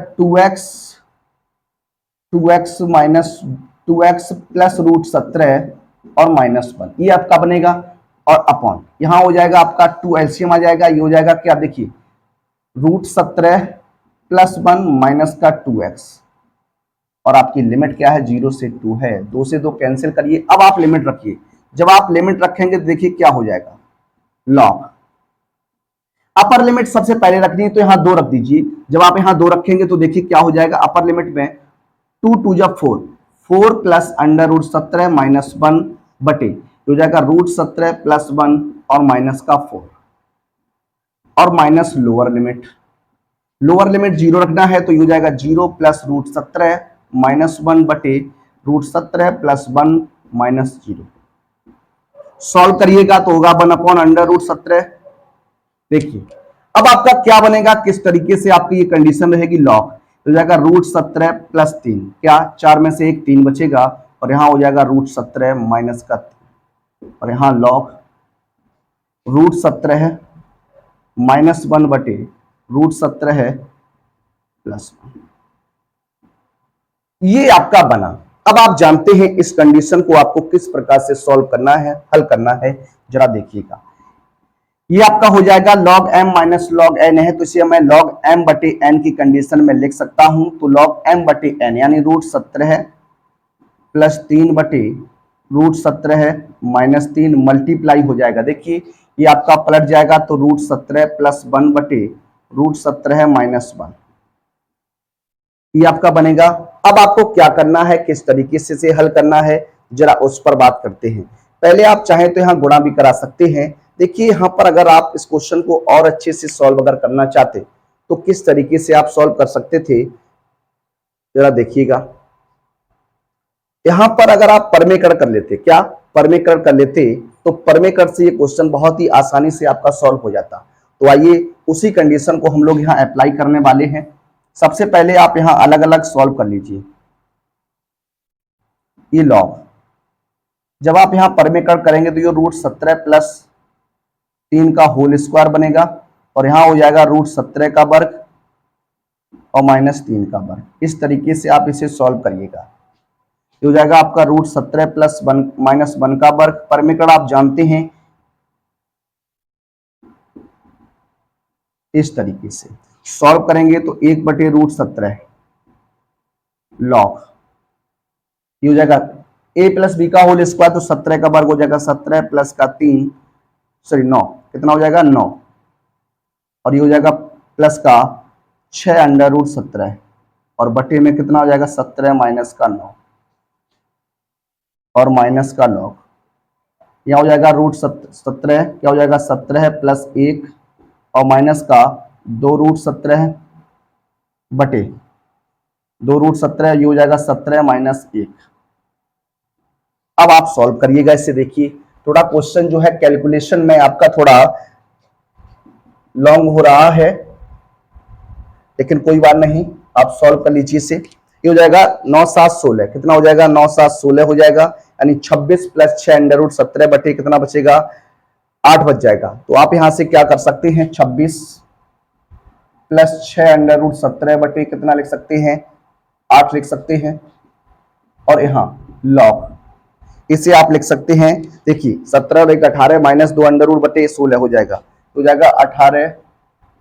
2x माइनस 2x प्लस √17 और -1, ये आपका बनेगा। और अपॉन यहां हो जाएगा आपका 2 एलसीएम आ जाएगा, ये हो जाएगा क्या, देखिए √17 प्लस 1 माइनस का 2x, और आपकी लिमिट क्या है 0 से 2 है, 2 से 2 कैंसिल करिए। अब आप लिमिट रखिए, जब आप लिमिट रखेंगे तो देखिए क्या हो जाएगा, लॉग अपर लिमिट सबसे पहले रखनी है तो यहां 2 रख दीजिए। जब आप यहां 2 रखेंगे तो देखिए क्या हो जाएगा, अपर लिमिट में 2 2 जा 4, 4 प्लस √17 माइनस 1 बटे हो जाएगा √17 प्लस 1 और माइनस का 4 और माइनस लोअर लिमिट 0 रखना है तो ये हो जाएगा 0 प्लस √17 माइनस 1 बटे √17 प्लस 1 माइनस 0। सॉल्व करिएगा तो होगा 1/√17। देखिए अब आपका क्या बनेगा, किस तरीके से आपकी ये कंडीशन रहेगी, लॉग हो जाएगा √17 प्लस 3, क्या 4 में से 1 3 बचेगा और यहां हो जाएगा √17 माइनस का 3 और यहां लॉग √17 माइनस 1 बटे √17 प्लस 1, ये आपका बना। अब आप जानते हैं इस कंडीशन को आपको किस प्रकार से सॉल्व करना है, हल करना है, जरा देखिएगा। ये आपका हो जाएगा log m minus log n है तो इसे मैं log m बटे n की कंडीशन में लिख सकता हूं, तो log m बटे n यानी √17 प्लस 3 बटे √17 माइनस 3 मल्टीप्लाई हो जाएगा। देखिए ये आपका पलट जाएगा तो √17 प्लस 1 बटे √17 माइनस 1, ये आपका बनेगा। अब आपको क्या करना है, किस तरीके से हल करना है, जरा उस पर बात करते हैं। पहले आप चाहें तो यहाँ गुणा भी करा सकते हैं। देखिए यहाँ पर अगर आप इस क्वेश्चन को और अच्छे से सॉल्व अगर करना चाहते तो किस तरीके से आप सॉल्व कर सकते थे, जरा देखिएगा। यहां पर अगर आप परमेकरण कर लेते, क्या परमेकरण कर लेते तो परमेकरण से ये क्वेश्चन बहुत ही आसानी से आपका सॉल्व हो जाता। तो आइए उसी कंडीशन को हम लोग यहाँ अप्लाई करने वाले हैं। सबसे पहले आप यहां अलग अलग सॉल्व कर लीजिए। ये लॉग जब आप यहां परमेकरण करेंगे तो ये √17 प्लस 3 का होल स्क्वायर बनेगा और यहां हो जाएगा √17 का वर्ग और माइनस 3 का वर्ग। इस तरीके से आप इसे सॉल्व करिएगा, ये हो जाएगा आपका √17 प्लस 1 माइनस 1 का वर्ग। परमेकरण आप जानते हैं, इस तरीके से सॉल्व करेंगे तो 1 बटे √17 लॉग, ये हो जाएगा a प्लस बी का होल स्क्वायर तो 17 का वर्ग हो जाएगा 17 प्लस का 3 सॉरी 9, कितना हो जाएगा 9 और ये हो जाएगा प्लस का 6 √17 और बटे में कितना हो जाएगा 17 माइनस का 9 और माइनस का लॉग, यहाँ हो जाएगा √17 क्या हो जाएगा 17 प्लस 1 और माइनस का 2 √17 बटे 2 √17, ये हो जाएगा 17 माइनस 1। अब आप सॉल्व करिएगा इसे। देखिए थोड़ा क्वेश्चन जो है कैलकुलेशन में आपका थोड़ा लॉन्ग हो रहा है, लेकिन कोई बात नहीं, आप सॉल्व कर लीजिए इसे। ये हो जाएगा 9 7 16, कितना हो जाएगा 9 7 16 हो जाएगा, यानी 26 प्लस 6 √17 बटे कितना बचेगा 8 बच जाएगा। तो आप यहां से क्या कर सकते हैं, 26 प्लस 6 √17 बटे कितना लिख सकते हैं 8 लिख सकते हैं और यहाँ लॉग इसे आप लिख सकते हैं। देखिए 17 और 1 18 माइनस 2 √ बटे 16 हो जाएगा, तो जाएगा 18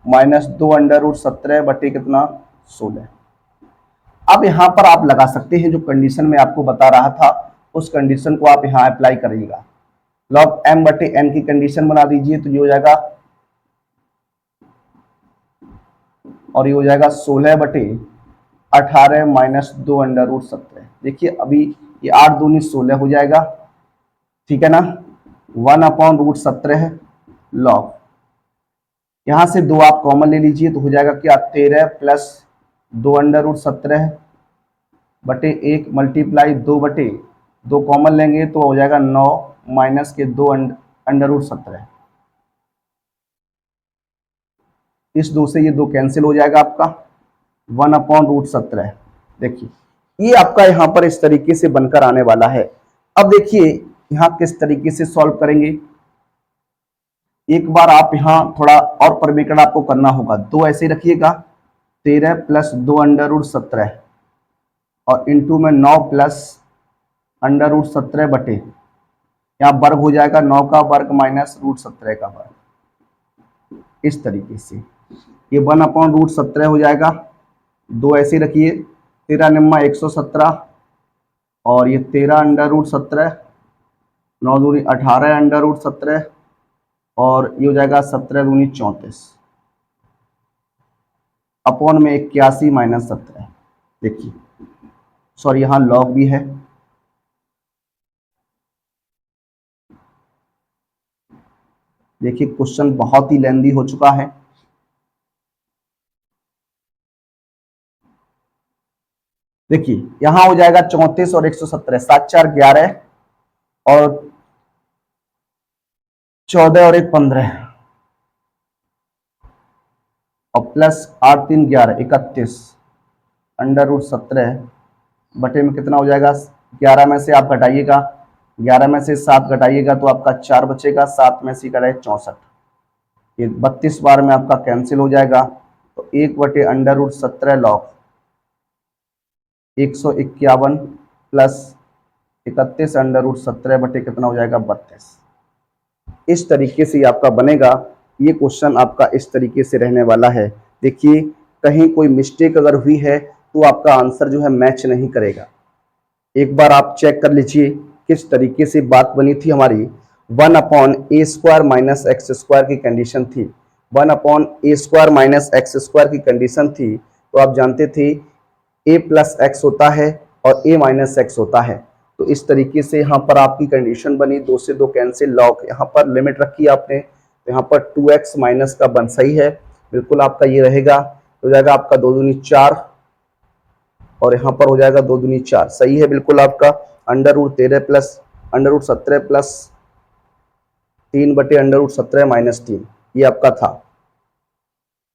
माइनस 2 √17 बटे कितना 16। अब यहां पर आप लगा सकते हैं जो कंडीशन में आपको बता रहा था उस कंडीशन को आप यहां अप्लाई करिएगा। लॉग m बटे n की कंडीशन बना दीजिए तो ये हो जाएगा और ये हो जाएगा 16 बटे 18 माइनस 2 √17। देखिए अभी ये 8 दूनी 16 हो जाएगा, ठीक है ना, 1/√17 लॉग यहां से 2 आप कॉमन ले लीजिए तो हो जाएगा क्या 13 प्लस 2√17 बटे 1 मल्टीप्लाई 2 कॉमन लेंगे तो हो जाएगा 9 माइनस के 2√17। इस 2 से ये 2 कैंसिल हो जाएगा आपका 1/√17। देखिए ये आपका यहाँ पर इस तरीके से बनकर आने वाला है। अब देखिए यहाँ किस तरीके से सॉल्व करेंगे। एक बार आप यहाँ थोड़ा और परिमीकरण आपको करना होगा। 2 ऐसे रखिएगा 13 प्लस 2√17 और इंटू में 9 प्लस √17 बटे यहाँ वर्ग हो जाएगा 9 का वर्ग माइनस √17 का वर्ग। इस तरीके से ये 1/√17 हो जाएगा। 2 ऐसे रखिए 13 निम्मा 117 और ये 13√17 9 दूनी 18√17 और ये हो जाएगा 17 दूनी 34 अपॉन में 81 माइनस 17। देखिए सॉरी यहाँ लॉग भी है। देखिए क्वेश्चन बहुत ही लेंदी हो चुका है। देखिए यहां हो जाएगा 34 और 117 7 4 11 और 14 और 1 15 और प्लस 8 3 11 31 √17 बटे में कितना हो जाएगा 11 में से आप घटाइएगा 11 में से 7 घटाइएगा तो आपका 4 बचेगा 7 में से घटाए 64 ये 32 बार में आपका कैंसिल हो जाएगा तो 1 बटे √17 लॉग 151 प्लस 31 √17 बटे कितना हो जाएगा 32। इस तरीके से आपका बनेगा। ये क्वेश्चन आपका इस तरीके से रहने वाला है। देखिए कहीं कोई मिस्टेक अगर हुई है तो आपका आंसर जो है मैच नहीं करेगा। एक बार आप चेक कर लीजिए किस तरीके से बात बनी थी हमारी। 1/a² माइनस x² की कंडीशन थी। 1/a² माइनस x² की कंडीशन थी तो आप जानते थे a प्लस एक्स होता है और a माइनस एक्स होता है। तो इस तरीके से यहाँ पर आपकी कंडीशन बनी 2 से 2 कैंसिल लॉग यहाँ पर लिमिट रखी आपने तो यहाँ पर 2x माइनस का बन सही है बिल्कुल आपका ये रहेगा तो हो जाएगा आपका 2 दूनी 4 और यहाँ पर हो जाएगा 2 दूनी 4 सही है बिल्कुल आपका √13 प्लस √17 प्लस 3 बटे √17 माइनस 3 ये आपका था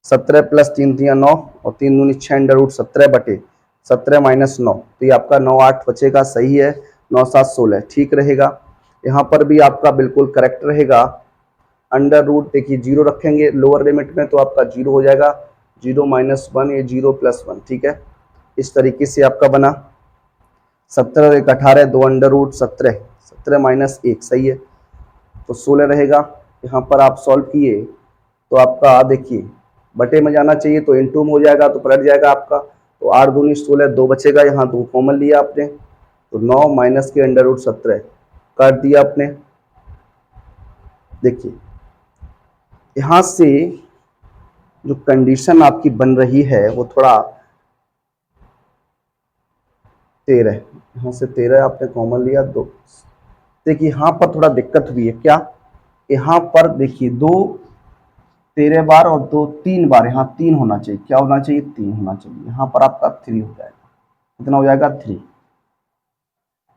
17 प्लस 3 दिया 9 और 3 दूनी 6 √17 बटे 17 माइनस 9 तो ये आपका 9 8 बचेगा सही है 9 7 16 ठीक रहेगा। यहाँ पर भी आपका बिल्कुल करेक्ट रहेगा √ देखिए 0 रखेंगे लोअर लिमिट में तो आपका 0 हो जाएगा 0 माइनस 1 ये 0 प्लस 1 ठीक है। इस तरीके से आपका बना 17 और 1 18 2 √17 17 माइनस 1 सही है तो 16 रहेगा। यहाँ पर आप सॉल्व किए तो आपका देखिए बटे में जाना चाहिए तो इनटू में हो जाएगा तो पलट जाएगा आपका तो 8 दूनी 16 2 बचेगा यहाँ 2 कॉमन लिया आपने तो 9 माइनस के √17 काट दिया आपने। देखिए यहाँ से जो कंडीशन आपकी बन रही है वो थोड़ा 13 यहाँ से 13 आपने कॉमन लिया 2। देखिए यहाँ पर थोड़ा दिक्कत हुई है क्या यहाँ पर देखिए 2 13 बार और 2 3 बार यहाँ 3 होना चाहिए क्या होना चाहिए 3 होना चाहिए यहाँ पर आपका 3 हो जाएगा कितना हो जाएगा 3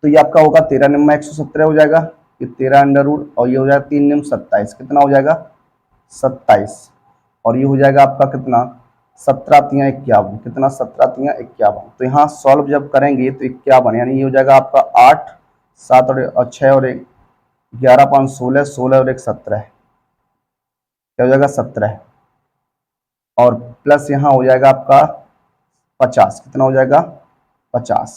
तो ये आपका होगा 13 निम्मा 117 हो जाएगा ये 13 और ये हो जाएगा 3 निम 27 कितना हो जाएगा 27 और ये हो जाएगा आपका कितना 17 3 51 कितना 17 3 51 तो यहाँ सॉल्व जब करेंगे तो 51 यानी ये हो जाएगा आपका 8 7 और 6 और 1 11 5 16 16 और 1 17 क्या हो जाएगा 17 और प्लस यहाँ हो जाएगा आपका 50 कितना हो जाएगा 50।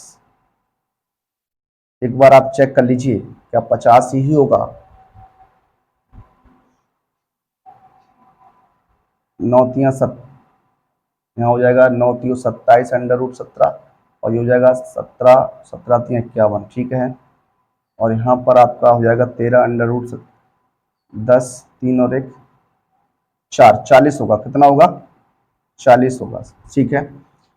एक बार आप चेक कर लीजिए क्या 50 ही होगा 9 3 7 यहाँ हो जाएगा 9 3 27 √17 और ये हो जाएगा 17 17 3 51 ठीक है। और यहाँ पर आपका हो जाएगा 13 √10 3 और 1 4 40 होगा कितना होगा 40 होगा ठीक है।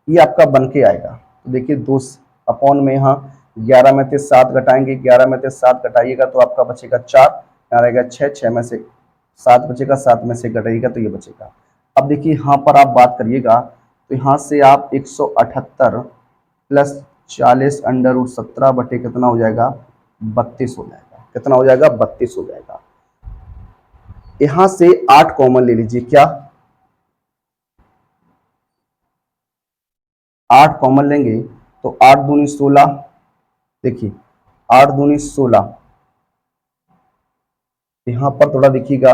ये आपका बन के आएगा तो देखिए 2 अपॉन में यहाँ 11 में से 7 घटाएंगे 11 में से 7 घटाइएगा तो आपका बचेगा 4 यहाँ रहेगा 6 6 में से 7 बचेगा, 7 में से घटेगा तो ये बचेगा। अब देखिए यहाँ पर आप बात करिएगा तो यहाँ से आप 178 प्लस 40 अंडर रूट 17 बटे कितना हो जाएगा, 32 हो जाएगा। कितना हो जाएगा, 32 हो जाएगा। यहां से 8 कॉमन ले लीजिए। क्या 8 कॉमन लेंगे तो 8 दूनी 16, देखिए 8 दूनी 16, यहां पर थोड़ा देखिएगा,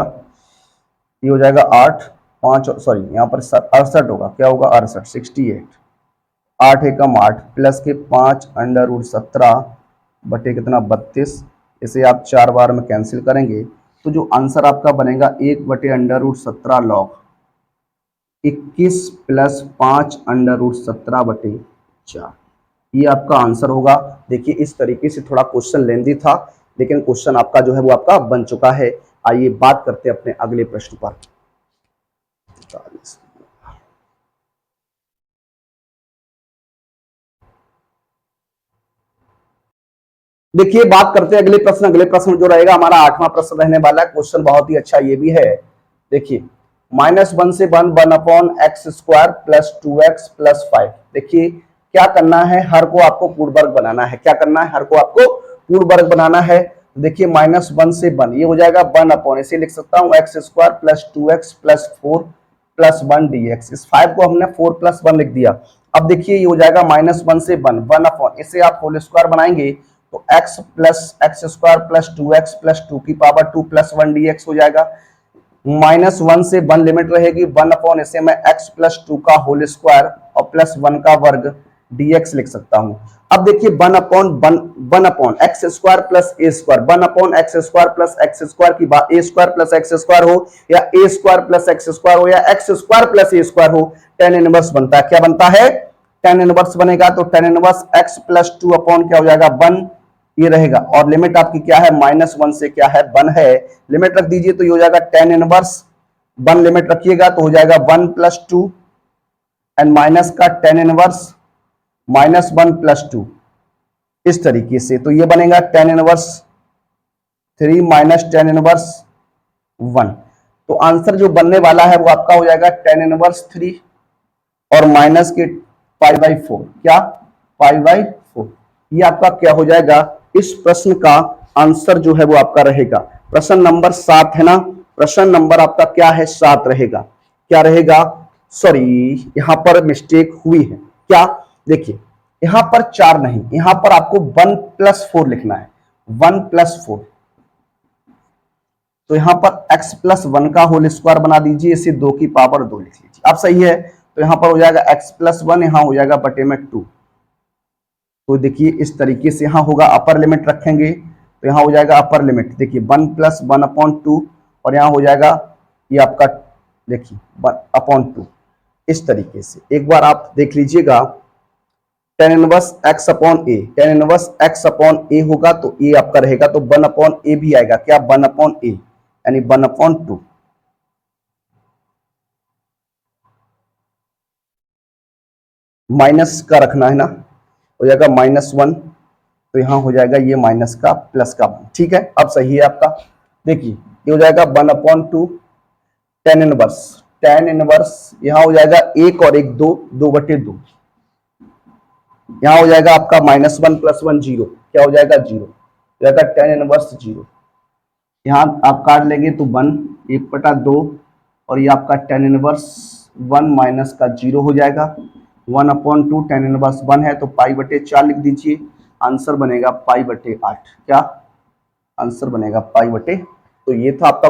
ये हो जाएगा 8 5 सॉरी यहाँ पर 68 होगा। क्या होगा, 68 68, 8 एकम 8 प्लस के 5 अंडर रूट 17 बटे कितना 32। इसे आप 4 बार में कैंसिल करेंगे तो जो आंसर आपका बनेगा 1 बटे under root 17 log 21 plus 5 under root 17 बटे 4, ये आपका आंसर होगा। देखिए इस तरीके से थोड़ा क्वेश्चन लेंदी था, लेकिन क्वेश्चन आपका जो है वो आपका बन चुका है। आइए बात करते हैं अपने अगले प्रश्न पर। देखिए बात करते हैं अगले प्रश्न। अगले प्रश्न जो रहेगा हमारा 8वां प्रश्न रहने वाला है। क्वेश्चन बहुत ही अच्छा ये भी है। देखिए -1 से 1 upon x square plus 2x plus 5। देखिए क्या करना है, हर को आपको पूर्ण वर्ग बनाना है। क्या करना है, हर को आपको पूर्ण वर्ग बनाना है। देखिए -1 से 1 ये हो जाएगा 1 अपॉन, इसे लिख सकता हूँ x square plus 2x plus 4 plus 1 dx। इस 5 को हमने 4 प्लस 1 लिख दिया। अब देखिए ये हो जाएगा -1 से 1 अपॉन, इसे आप होल स्क्वायर बनाएंगे तो x plus x square plus 2x plus 2 की पावर 2 प्लस 1 dx हो जाएगा। -1 से 1 लिमिट रहेगी 1 अपॉन, इसे मैं x प्लस 2 का होल स्क्वायर और प्लस 1 का वर्ग dx लिख सकता हूं। अब देखिए 1 upon x square plus a square, 1 upon x square plus x square की बात, a square plus x square हो या a square plus x square हो या x square plus a square हो, tan इनवर्स बनता है। क्या बनता है, tan इनवर्स बनेगा। तो tan inverse x plus 2 upon क्या हो जाएगा 1, ये रहेगा। और लिमिट आपकी क्या है, -1 से क्या है 1 है, लिमिट रख दीजिए तो ये हो जाएगा tan इनवर्स 1 लिमिट रखिएगा तो हो जाएगा 1 प्लस 2 एंड माइनस का tan इनवर्स -1 प्लस 2, इस तरीके से। तो ये बनेगा tan inverse 3 minus tan inverse 1। तो आंसर जो बनने वाला है वो आपका हो जाएगा tan इनवर्स 3 और माइनस के π/4। क्या, π/4, ये आपका क्या हो जाएगा, इस प्रश्न का आंसर जो है वो आपका रहेगा। प्रश्न नंबर 7 है ना, प्रश्न नंबर आपका क्या है, 7 रहेगा। क्या रहेगा, सॉरी यहां पर मिस्टेक हुई है। क्या, देखिए यहां पर 4 नहीं, यहां पर आपको 1 प्लस 4 लिखना है, 1 प्लस 4। तो यहां पर x प्लस 1 का होल स्क्वायर बना दीजिए, इसे 2 की पावर 2 लिख लीजिए। अब सही है, तो यहां पर हो जाएगा x प्लस 1, यहां हो जाएगा बटे में 2। तो देखिए इस तरीके से यहां होगा, अपर लिमिट रखेंगे तो यहां हो जाएगा अपर लिमिट, देखिए 1 प्लस 1 अपॉन 2 और यहां हो जाएगा ये आपका, देखिए 1 अपॉन 2। इस तरीके से एक बार आप देख लीजिएगा, tan इनवर्स x अपॉन ए, tan इनवर्स x अपॉन ए होगा तो ए आपका रहेगा, तो 1 अपॉन ए भी आएगा। क्या, 1 अपॉन ए यानी 1 अपॉन 2। माइनस का रखना है ना, हो जाएगा -1, तो यहां हो जाएगा ये माइनस का प्लस का 1। ठीक है, अब सही है आपका। देखिए ये हो जाएगा 1 upon 2 tan inverse, tan inverse यहां हो जाएगा 1 और 1 2, 2 बटे 2। यहां हो जाएगा आपका -1 प्लस 1 0, क्या हो जाएगा 0, हो जाएगा tan इनवर्स 0। यहां आप काट लेंगे तो 1 1 बटा 2 और ये आपका tan इनवर्स 1 माइनस का 0 हो जाएगा। 1 अपॉन 2 tan इनवर्स 1 है तो पाई बटे 4 लिख दीजिए, आंसर बनेगा पाई बटे 8। क्या, आंसर बनेगा पाई बटे, तो ये था आपका